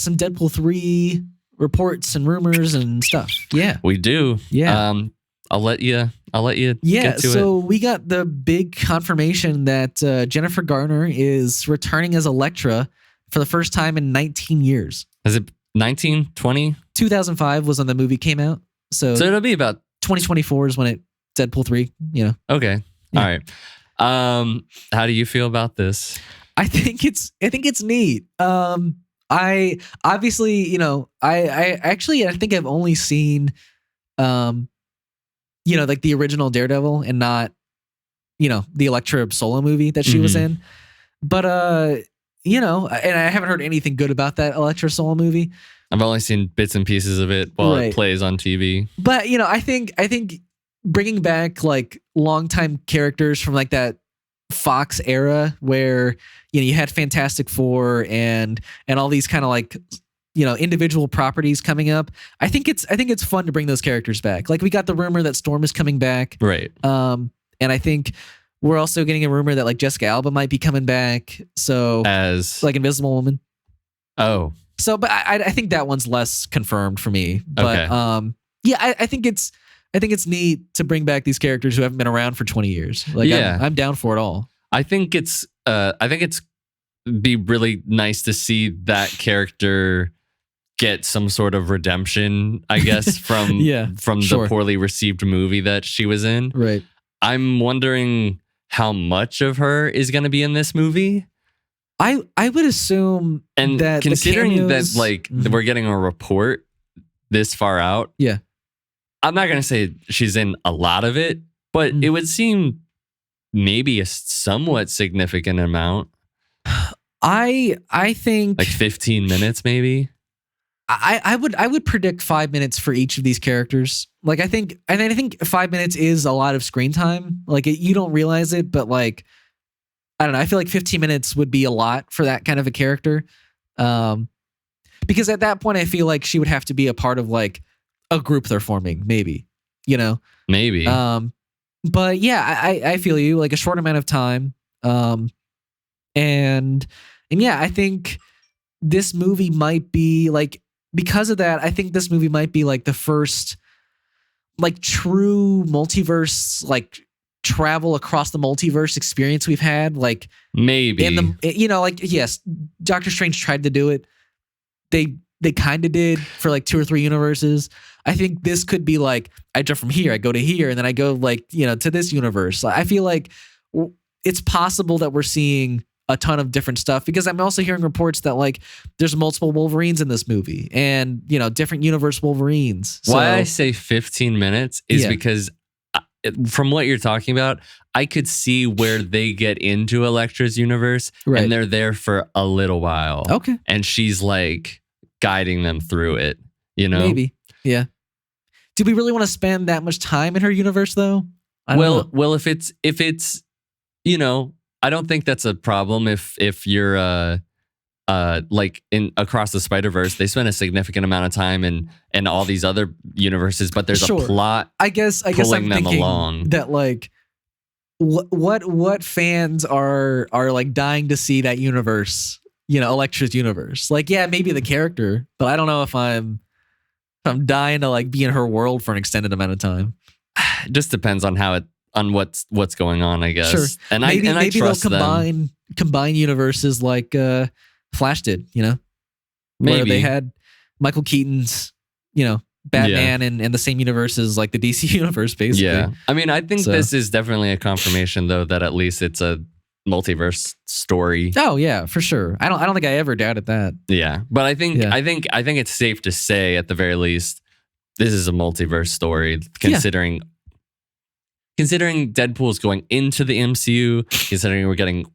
some Deadpool 3 reports and rumors and stuff. Yeah. We do. Yeah. I'll let you Yeah, get to so it. we got the big confirmation that Jennifer Garner is returning as Elektra for the first time in 19 years. Is it 19, 20? 2005 was when the movie came out. So it'll be about 2024 is when Deadpool 3, Okay. Yeah. All right. How do you feel about this? I think it's neat. I obviously, I think I've only seen like the original Daredevil and not the Elektra solo movie that she was in. But and I haven't heard anything good about that Elektra solo movie. I've only seen bits and pieces of it while it plays on TV. But I think bringing back like longtime characters from like that Fox era where you had Fantastic Four and all these kind of like individual properties coming up. I think it's fun to bring those characters back. Like we got the rumor that Storm is coming back, right? And I think we're also getting a rumor that like Jessica Alba might be coming back. So as like Invisible Woman. Oh, so but I think that one's less confirmed for me. But I think it's neat to bring back these characters who haven't been around for 20 years. Like I'm down for it all. I think it's be really nice to see that character get some sort of redemption, I guess, from the poorly received movie that she was in. Right. I'm wondering how much of her is going to be in this movie. I would assume, and that considering that like we're getting a report this far out, I'm not going to say she's in a lot of it, but it would seem maybe a somewhat significant amount. I think like 15 minutes, maybe. I would predict 5 minutes for each of these characters. Like I think 5 minutes is a lot of screen time. Like you don't realize it, but like I don't know. I feel like 15 minutes would be a lot for that kind of a character, because at that point I feel like she would have to be a part of like a group they're forming, maybe. Maybe. But yeah, I feel you. Like a short amount of time, and yeah, I think this movie might be like, because of that, I think this movie might be like the first like true multiverse, like travel across the multiverse experience we've had. Like maybe yes, Doctor Strange tried to do it. They kind of did for like 2 or 3 universes. I think this could be like, I jump from here, I go to here, and then I go like, to this universe. I feel like it's possible that we're seeing a ton of different stuff, because I'm also hearing reports that like there's multiple Wolverines in this movie and, different universe Wolverines. So, why I say 15 minutes is because from what you're talking about, I could see where they get into Elektra's universe and they're there for a little while. Okay. And she's like guiding them through it, Maybe. Yeah. Do we really want to spend that much time in her universe though? Well, if it's, I don't think that's a problem if you're like in Across the Spider-Verse, they spend a significant amount of time in all these other universes, but there's a plot. I guess I'm thinking along. That like what fans are like dying to see that universe, Elektra's universe. Like, yeah, maybe the character, but I don't know if I'm dying to like be in her world for an extended amount of time. It just depends on what's going on, I guess. Sure. And maybe I trust they'll combine universes like Flash did, Maybe. Where they had Michael Keaton's, Batman and the same universe as like the DC universe, basically. Yeah. I mean, I think this is definitely a confirmation though that at least it's a multiverse story. Oh yeah, for sure. I don't think I ever doubted that. Yeah. But I think it's safe to say at the very least this is a multiverse story, considering Deadpool's going into the MCU, considering we're getting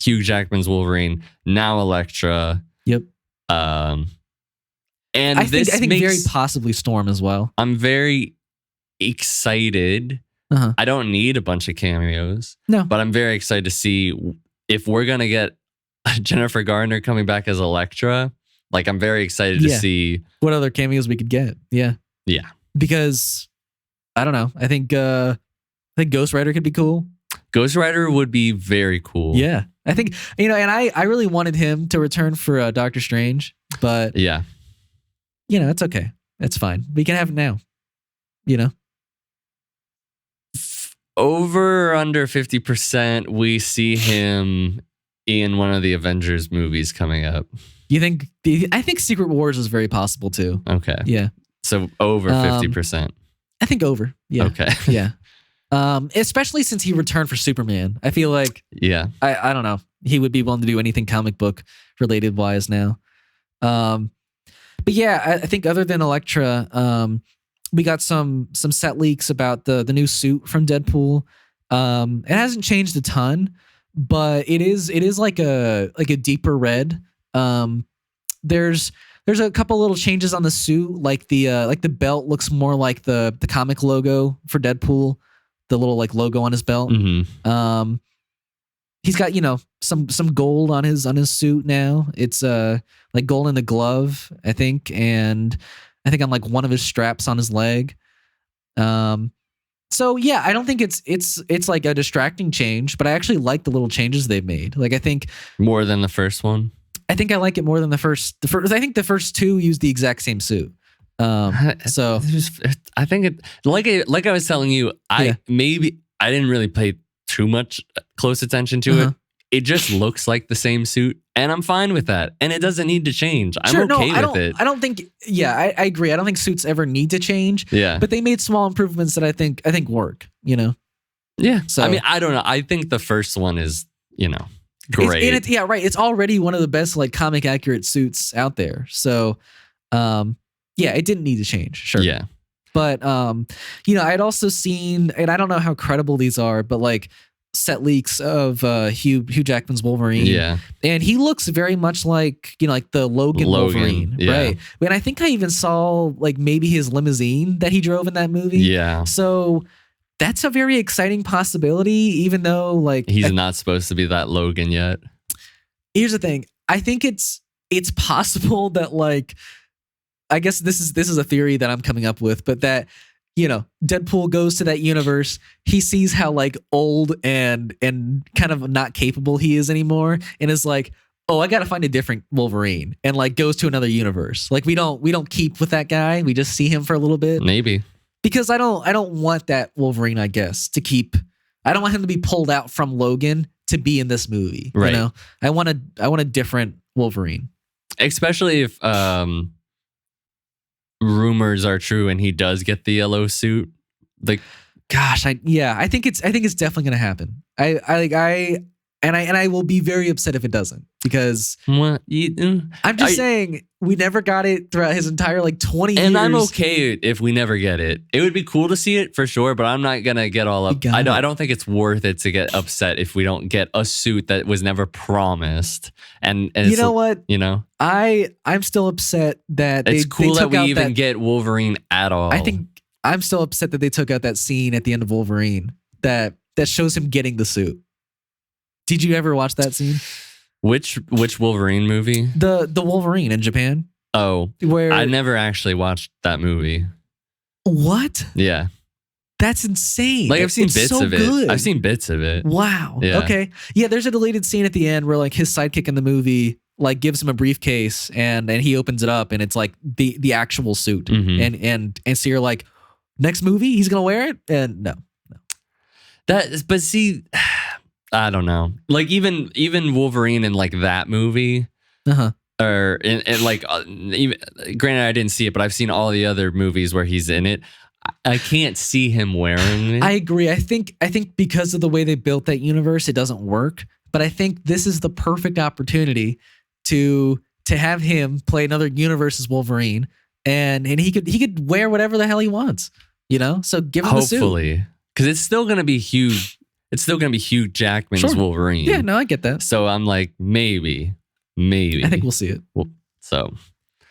Hugh Jackman's Wolverine, now Elektra. Yep. And I think very possibly Storm as well. I'm very excited. I don't need a bunch of cameos. No. But I'm very excited to see if we're going to get Jennifer Garner coming back as Elektra. Like, I'm very excited to see what other cameos we could get. Yeah. Yeah. Because I don't know. I think Ghost Rider could be cool. Ghost Rider would be very cool. Yeah. I think, and I really wanted him to return for Doctor Strange, but it's okay. It's fine. We can have it now. Over or under 50%, we see him in one of the Avengers movies coming up. You think? I think Secret Wars is very possible too. Okay. Yeah. So over 50%. I think over. Yeah. Okay. Yeah. Especially since he returned for Superman. I feel like I don't know. He would be willing to do anything comic book related wise now. But yeah, I think other than Elektra, we got some set leaks about the new suit from Deadpool. It hasn't changed a ton, but it is like a deeper red. There's a couple little changes on the suit, like the belt looks more like the comic logo for Deadpool, the little like logo on his belt. Mm-hmm. He's got some gold on his suit now. It's like gold in the glove, I think, and I think on like one of his straps on his leg. So yeah, I don't think it's like a distracting change, but I actually like the little changes they've made. Like I think more than the first one. I think I like it more than the first. I think the first two used the exact same suit. So I think it like I was telling you, I didn't really pay too much close attention to it. It just looks like the same suit, and I'm fine with that. And it doesn't need to change. I'm okay with it. I don't think. Yeah, I agree. I don't think suits ever need to change. Yeah, but they made small improvements that I think work. Yeah. So I mean, I don't know. I think the first one is great. It's already one of the best like comic accurate suits out there. So, it didn't need to change. Sure. Yeah. But I'd also seen, and I don't know how credible these are, but like set leaks of Hugh Jackman's Wolverine. Yeah. And he looks very much like, like the Logan Wolverine. Yeah. Right. And I think I even saw like maybe his limousine that he drove in that movie. Yeah. So that's a very exciting possibility, even though like he's not supposed to be that Logan yet. Here's the thing. I think it's possible that like, I guess this is a theory that I'm coming up with, but that, Deadpool goes to that universe. He sees how like old and kind of not capable he is anymore, and is like, oh, I got to find a different Wolverine, and like goes to another universe. Like we don't keep with that guy. We just see him for a little bit. Maybe. Because I don't want that Wolverine, I guess, to keep. I don't want him to be pulled out from Logan to be in this movie. Right. I want a different Wolverine. Especially if rumors are true and he does get the yellow suit. Like, gosh, I think it's definitely gonna happen. I will be very upset if it doesn't, because I'm just saying we never got it throughout his entire like 20 years. And I'm okay if we never get it. It would be cool to see it for sure, but I'm not gonna get all up. I don't think it's worth it to get upset if we don't get a suit that was never promised. And you know what? I'm still upset that it's cool that we even get Wolverine at all. I think I'm still upset that they took out that scene at the end of Wolverine that shows him getting the suit. Did you ever watch that scene? Which Wolverine movie? The Wolverine in Japan. Oh, where I never actually watched that movie. What? Yeah. That's insane. Like I've seen bits of it. Good. I've seen bits of it. Wow. Yeah. Okay. Yeah, there's a deleted scene at the end where like his sidekick in the movie like gives him a briefcase and he opens it up and it's like the actual suit. Mm-hmm. And so you're like, next movie he's gonna wear it? And no. But see, I don't know. Like even Wolverine in like that movie, or in like even, granted I didn't see it, but I've seen all the other movies where he's in it. I can't see him wearing it. I agree. I think because of the way they built that universe, it doesn't work. But I think this is the perfect opportunity to have him play another universe's Wolverine, and he could wear whatever the hell he wants. So give him the suit. Hopefully, because it's still gonna be huge. It's still going to be Hugh Jackman's Wolverine. Yeah, no, I get that. So I'm like, maybe. I think we'll see it. So